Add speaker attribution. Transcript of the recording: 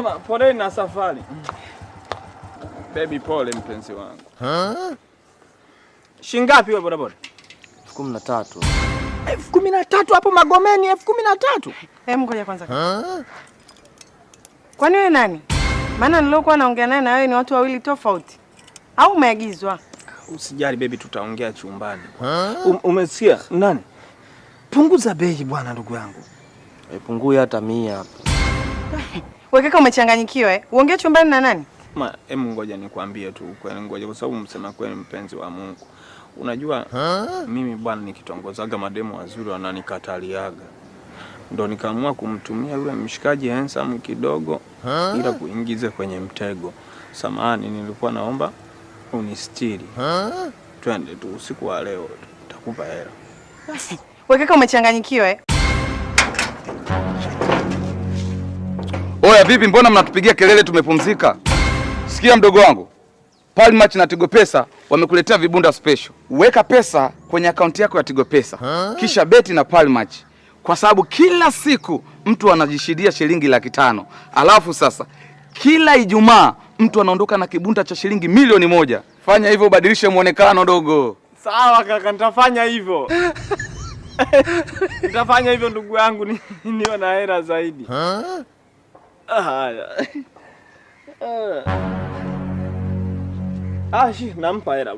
Speaker 1: Sema pole na safari. Baby pole mpenzi wangu. Shingapi wewe bodaboda?
Speaker 2: 13,000.
Speaker 1: 13,000 hapo Magomeni 13,000.
Speaker 3: Hebu ngoja kwanza. Kwani wewe nani? Maana nilokuwa naongea naye na wewe ni watu wawili tofauti. Au umeagizwa?
Speaker 1: Usijali baby, tutaongea chumbani. Umesikia? Nani? Punguza bei bwana ndugu yangu.
Speaker 2: Pungue hata 100 hapa.
Speaker 3: Wewe kaka umechanganyikiwa Uongee chumbani na nani?
Speaker 1: Hebu ngoja nikwambie tu ukweli, ngoja kwa sababu msema kweli mpenzi wa Mungu. Unajua mimi bwana nikitongozaga mademo wazuri wananikataliaga. Ndio nikaamua kumtumia yule mshikaji handsome kidogo ila kuingiza kwenye mtego. Samahani, nilikuwa naomba unistiri. Twende tu usiku wa leo nitakupa hela.
Speaker 3: Wewe kaka umechanganyikiwa
Speaker 4: Oya vipi, mbona mnatupigia kelele tumepumzika? Sikia mdogo wangu. Palmatch na Tigo Pesa wamekuletea vibunda special. Weka pesa kwenye akaunti yako ya Tigo Pesa. Kisha beti na Palmatch. Kwa sababu kila siku mtu anajishidia shilingi 500,000. Alafu sasa kila Ijumaa mtu anaondoka na kibunda cha shilingi 1,000,000. Fanya hivyo ubadilishe muonekano dogo.
Speaker 1: Sawa kaka, nitafanya hivyo. Nitafanya hivyo ndugu yangu niwe na hela zaidi. Haya. Nampa hela.